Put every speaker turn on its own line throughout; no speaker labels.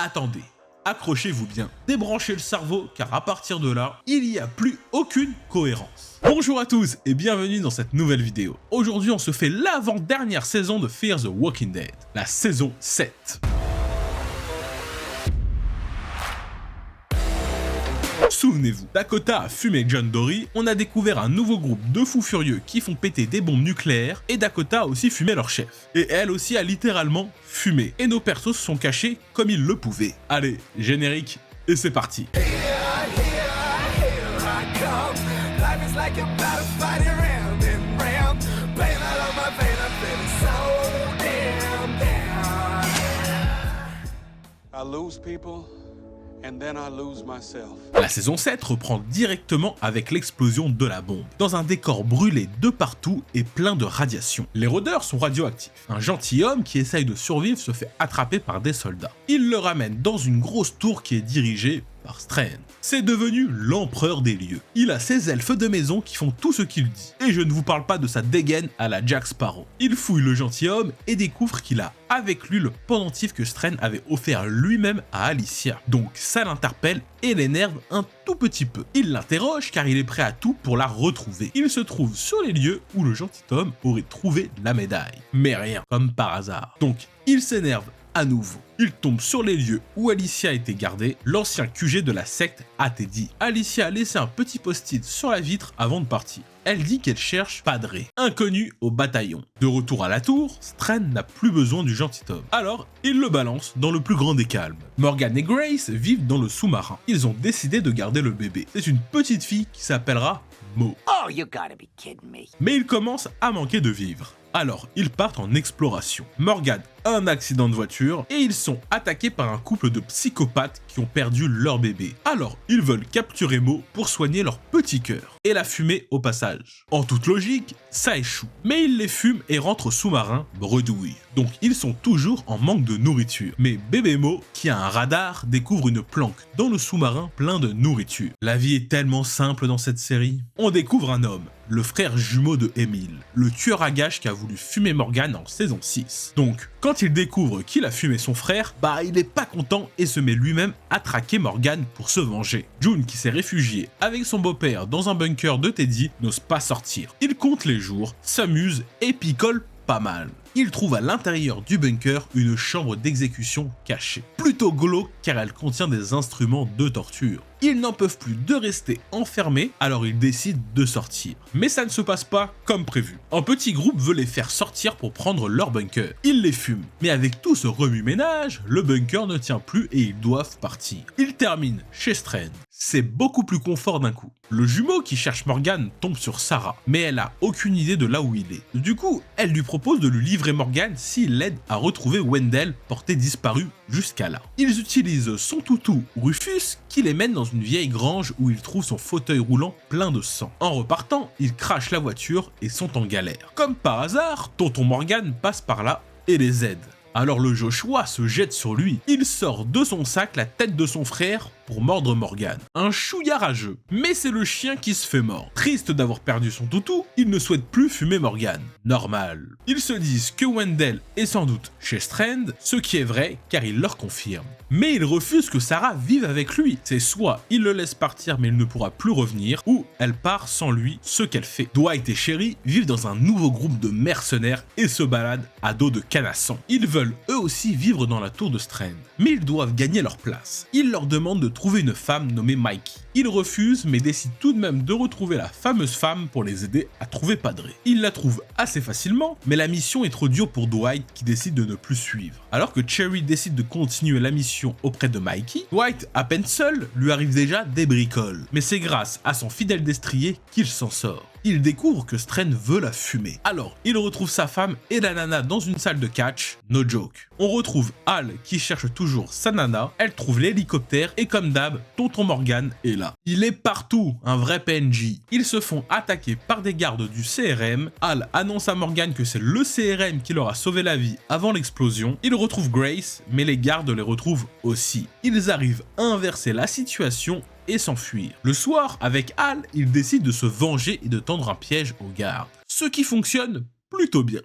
attendez, accrochez-vous bien, débranchez le cerveau car à partir de là, il n'y a plus aucune cohérence. Bonjour à tous et bienvenue dans cette nouvelle vidéo. Aujourd'hui on se fait l'avant-dernière saison de Fear the Walking Dead, la saison 7. Souvenez-vous, Dakota a fumé John Dory, on a découvert un nouveau groupe de fous furieux qui font péter des bombes nucléaires et Dakota a aussi fumé leur chef. Et elle aussi a littéralement fumé. Et nos persos se sont cachés comme ils le pouvaient. Allez, générique, et c'est parti.
I lose people. And then I lose myself.
La saison 7 reprend directement avec l'explosion de la bombe, dans un décor brûlé de partout et plein de radiation. Les rôdeurs sont radioactifs. Un gentilhomme qui essaye de survivre se fait attraper par des soldats. Il le ramène dans une grosse tour qui est dirigée par Strand. C'est devenu l'empereur des lieux. Il a ses elfes de maison qui font tout ce qu'il dit. Et je ne vous parle pas de sa dégaine à la Jack Sparrow. Il fouille le gentilhomme et découvre qu'il a avec lui le pendentif que Strand avait offert lui-même à Alicia. Donc ça l'interpelle et l'énerve un tout petit peu. Il l'interroge car il est prêt à tout pour la retrouver. Il se trouve sur les lieux où le gentilhomme aurait trouvé la médaille. Mais rien, comme par hasard. Donc il s'énerve à nouveau. Il tombe sur les lieux où Alicia était gardée, l'ancien QG de la secte a été dit. Alicia a laissé un petit post-it sur la vitre avant de partir. Elle dit qu'elle cherche Padre, inconnu au bataillon. De retour à la tour, Strand n'a plus besoin du gentilhomme. Alors, il le balance dans le plus grand des calmes. Morgan et Grace vivent dans le sous-marin. Ils ont décidé de garder le bébé. C'est une petite fille qui s'appellera Mo.
Oh, you gotta be kidding me.
Mais ils commencent à manquer de vivres. Alors, ils partent en exploration. Morgan a un accident de voiture et ils sont attaqués par un couple de psychopathes qui ont perdu leur bébé. Alors, ils veulent capturer Mo pour soigner leur petit cœur et la fumer au passage. En toute logique, ça échoue. Mais ils les fument et rentrent au sous-marin bredouille. Donc, ils sont toujours en manque de nourriture. Mais bébé Mo, qui a un radar, découvre une planque dans le sous-marin plein de nourriture. La vie est tellement simple dans cette série. On découvre un homme, le frère jumeau de Emile, le tueur à gages qui a voulu fumer Morgan en saison 6. Donc, quand il découvre qu'il a fumé son frère, il est pas content et se met lui-même à traquer Morgan pour se venger. June, qui s'est réfugié avec son beau-père dans un bunker de Teddy, n'ose pas sortir. Il compte les jours, s'amuse et picole pas mal. Il trouve à l'intérieur du bunker une chambre d'exécution cachée. Plutôt glauque car elle contient des instruments de torture. Ils n'en peuvent plus de rester enfermés, alors ils décident de sortir. Mais ça ne se passe pas comme prévu. Un petit groupe veut les faire sortir pour prendre leur bunker. Ils les fument. Mais avec tout ce remue-ménage, le bunker ne tient plus et ils doivent partir. Ils terminent chez Strand. C'est beaucoup plus confort d'un coup. Le jumeau qui cherche Morgan tombe sur Sarah, mais elle a aucune idée de là où il est. Du coup, elle lui propose de lui livrer Morgan s'il l'aide à retrouver Wendell, porté disparu jusqu'à là. Ils utilisent son toutou Rufus qui les mène dans une vieille grange où ils trouvent son fauteuil roulant plein de sang. En repartant, ils crachent la voiture et sont en galère. Comme par hasard, tonton Morgan passe par là et les aide. Alors le Joshua se jette sur lui. Il sort de son sac la tête de son frère pour mordre Morgan. Un chouïa rageux. Mais c'est le chien qui se fait mordre. Triste d'avoir perdu son toutou, il ne souhaite plus fumer Morgan. Normal. Ils se disent que Wendell est sans doute chez Strand, ce qui est vrai car il leur confirme. Mais il refuse que Sarah vive avec lui. C'est soit il le laisse partir mais il ne pourra plus revenir, ou elle part sans lui, ce qu'elle fait. Dwight et Sherry vivent dans un nouveau groupe de mercenaires et se baladent à dos de canasson. Ils veulent eux aussi vivre dans la tour de Strand, mais ils doivent gagner leur place. Ils leur demandent de trouver une femme nommée Mikey. Ils refusent mais décident tout de même de retrouver la fameuse femme pour les aider à trouver Padre. Ils la trouvent assez facilement, mais la mission est trop dure pour Dwight qui décide de ne plus suivre. Alors que Cherry décide de continuer la mission auprès de Mikey, Dwight, à peine seul, lui arrive déjà des bricoles. Mais c'est grâce à son fidèle destrier qu'il s'en sort. Il découvre que Strand veut la fumer. Alors, il retrouve sa femme et la nana dans une salle de catch, no joke. On retrouve Al qui cherche toujours sa nana, elle trouve l'hélicoptère et comme d'hab, tonton Morgan est là. Il est partout, un vrai PNJ. Ils se font attaquer par des gardes du CRM. Al annonce à Morgan que c'est le CRM qui leur a sauvé la vie avant l'explosion. Il retrouve Grace, mais les gardes les retrouvent aussi. Ils arrivent à inverser la situation et s'enfuir. Le soir, avec Al, il décide de se venger et de tendre un piège aux gardes. Ce qui fonctionne plutôt bien.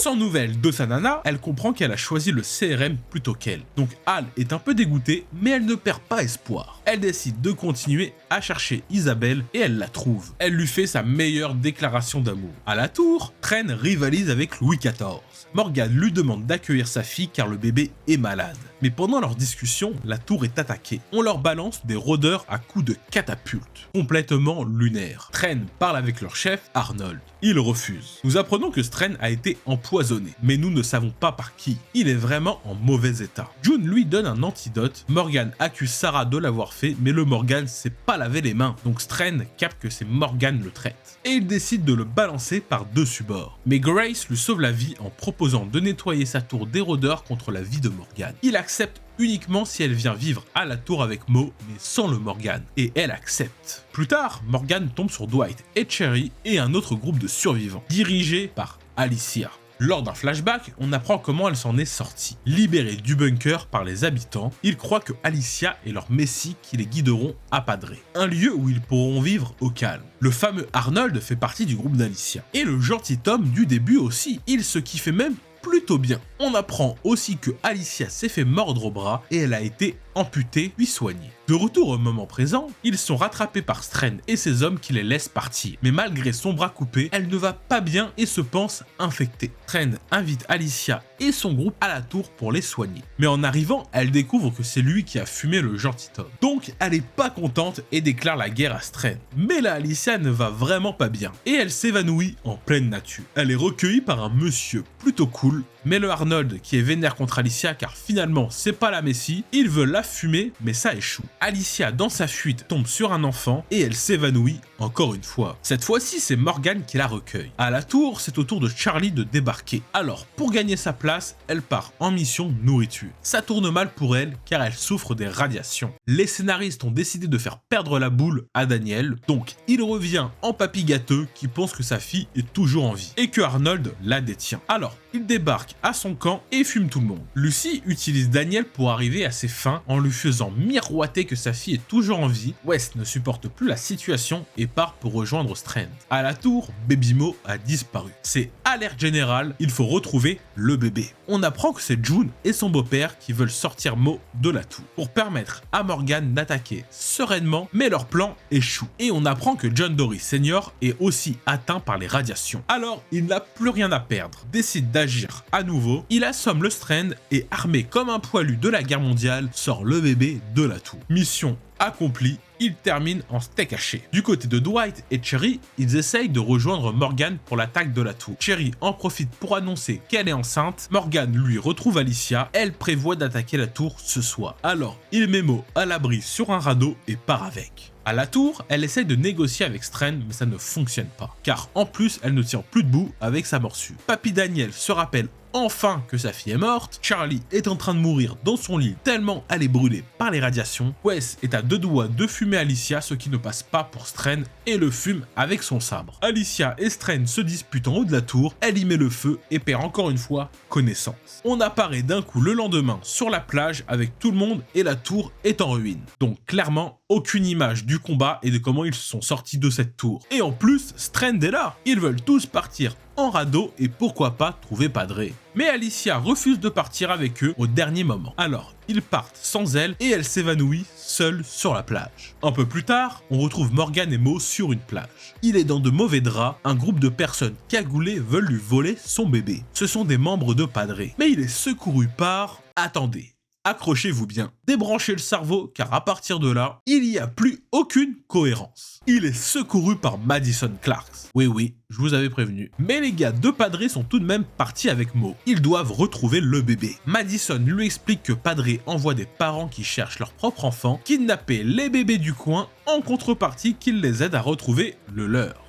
Sans nouvelles de sa nana, elle comprend qu'elle a choisi le CRM plutôt qu'elle. Donc Al est un peu dégoûtée, mais elle ne perd pas espoir. Elle décide de continuer à chercher Isabelle et elle la trouve. Elle lui fait sa meilleure déclaration d'amour. À la tour, Tren rivalise avec Louis XIV. Morgan lui demande d'accueillir sa fille car le bébé est malade. Mais pendant leur discussion, la tour est attaquée. On leur balance des rôdeurs à coups de catapulte, complètement lunaires. Tren parle avec leur chef, Arnold. Il refuse. Nous apprenons que Stren a été empoisonné, mais nous ne savons pas par qui. Il est vraiment en mauvais état. June lui donne un antidote. Morgan accuse Sarah de l'avoir fait, mais le Morgan s'est pas lavé les mains. Donc Stren capte que c'est Morgan le traite. Et il décide de le balancer par-dessus bord. Mais Grace lui sauve la vie en proposant de nettoyer sa tour des rôdeurs contre la vie de Morgan. Il accepte uniquement si elle vient vivre à la tour avec Mo, mais sans le Morgan. Et elle accepte. Plus tard, Morgan tombe sur Dwight et Cherry et un autre groupe de survivants, dirigé par Alicia. Lors d'un flashback, on apprend comment elle s'en est sortie. Libérée du bunker par les habitants, ils croient que Alicia est leur messie qui les guideront à Padré, un lieu où ils pourront vivre au calme. Le fameux Arnold fait partie du groupe d'Alicia. Et le gentil Tom du début aussi, il se kiffait même plutôt bien. On apprend aussi que Alicia s'est fait mordre au bras et elle a été amputée puis soignée. De retour au moment présent, ils sont rattrapés par Stren et ses hommes qui les laissent partir. Mais malgré son bras coupé, elle ne va pas bien et se pense infectée. Stren invite Alicia et son groupe à la tour pour les soigner. Mais en arrivant, elle découvre que c'est lui qui a fumé le gentil Tom. Donc elle est pas contente et déclare la guerre à Stren. Mais là, Alicia ne va vraiment pas bien et elle s'évanouit en pleine nature. Elle est recueillie par un monsieur plutôt cool, mais le Arnold qui est vénère contre Alicia car finalement c'est pas la messie, il veut la fumer mais ça échoue. Alicia dans sa fuite tombe sur un enfant et elle s'évanouit encore une fois. Cette fois-ci c'est Morgan qui la recueille. À la tour, c'est au tour de Charlie de débarquer. Alors pour gagner sa place, elle part en mission nourriture. Ça tourne mal pour elle car elle souffre des radiations. Les scénaristes ont décidé de faire perdre la boule à Daniel, donc il revient en papy gâteux qui pense que sa fille est toujours en vie et que Arnold la détient. Alors il débarque à son camp et fume tout le monde. Lucy utilise Daniel pour arriver à ses fins en lui faisant miroiter que sa fille est toujours en vie. West ne supporte plus la situation et part pour rejoindre Strand. À la tour, Baby Mo a disparu. C'est alerte générale, il faut retrouver le bébé. On apprend que c'est June et son beau-père qui veulent sortir Mo de la tour pour permettre à Morgan d'attaquer sereinement, mais leur plan échoue. Et on apprend que John Dory Sr. est aussi atteint par les radiations. Alors, il n'a plus rien à perdre, décide d'agir à nouveau, il assomme le Strand et armé comme un poilu de la guerre mondiale, sort le bébé de la tour. Mission accomplie, il termine en steak haché. Du côté de Dwight et Cherry, ils essayent de rejoindre Morgan pour l'attaque de la tour. Cherry en profite pour annoncer qu'elle est enceinte. Morgan lui retrouve Alicia. Elle prévoit d'attaquer la tour ce soir. Alors, il met Mo à l'abri sur un radeau et part avec. À la tour, elle essaye de négocier avec Strand, mais ça ne fonctionne pas. Car en plus, elle ne tient plus debout avec sa morsure. Papy Daniel se rappelle enfin que sa fille est morte. Charlie est en train de mourir dans son lit tellement elle est brûlée par les radiations. Wes est à deux doigts de fumer Alicia, ce qui ne passe pas pour Strand, et le fume avec son sabre. Alicia et Strand se disputent en haut de la tour, elle y met le feu et perd encore une fois connaissance. On apparaît d'un coup le lendemain sur la plage avec tout le monde et la tour est en ruine. Donc clairement, aucune image du combat et de comment ils se sont sortis de cette tour. Et en plus, Strand est là. Ils veulent tous partir en radeau et pourquoi pas trouver Padré. Mais Alicia refuse de partir avec eux au dernier moment. Alors, ils partent sans elle et elle s'évanouit seule sur la plage. Un peu plus tard, on retrouve Morgan et Mo sur une plage. Il est dans de mauvais draps, un groupe de personnes cagoulées veulent lui voler son bébé. Ce sont des membres de Padré. Mais il est secouru par... Attendez. Accrochez-vous bien, débranchez le cerveau car à partir de là, il n'y a plus aucune cohérence. Il est secouru par Madison Clarks. Oui, je vous avais prévenu. Mais les gars de Padré sont tout de même partis avec Mo. Ils doivent retrouver le bébé. Madison lui explique que Padré envoie des parents qui cherchent leur propre enfant, kidnapper les bébés du coin en contrepartie qu'ils les aident à retrouver le leur.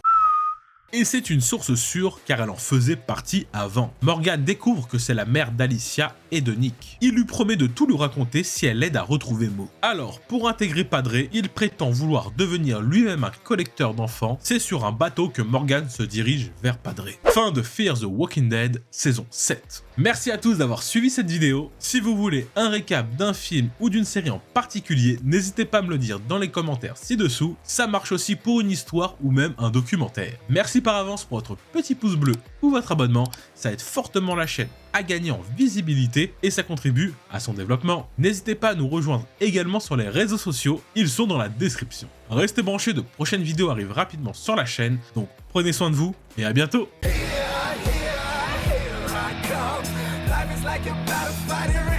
Et c'est une source sûre car elle en faisait partie avant. Morgan découvre que c'est la mère d'Alicia et de Nick. Il lui promet de tout lui raconter si elle l'aide à retrouver Mo. Alors, pour intégrer Padre, il prétend vouloir devenir lui-même un collecteur d'enfants. C'est sur un bateau que Morgan se dirige vers Padre. Fin de Fear the Walking Dead, saison 7. Merci à tous d'avoir suivi cette vidéo. Si vous voulez un récap d'un film ou d'une série en particulier, n'hésitez pas à me le dire dans les commentaires ci-dessous. Ça marche aussi pour une histoire ou même un documentaire. Merci par avance pour votre petit pouce bleu ou votre abonnement. Ça aide fortement la chaîne à gagner en visibilité et ça contribue à son développement. N'hésitez pas à nous rejoindre également sur les réseaux sociaux, ils sont dans la description. Restez branchés, de prochaines vidéos arrivent rapidement sur la chaîne, donc prenez soin de vous et à bientôt.
Life is like a battle fighting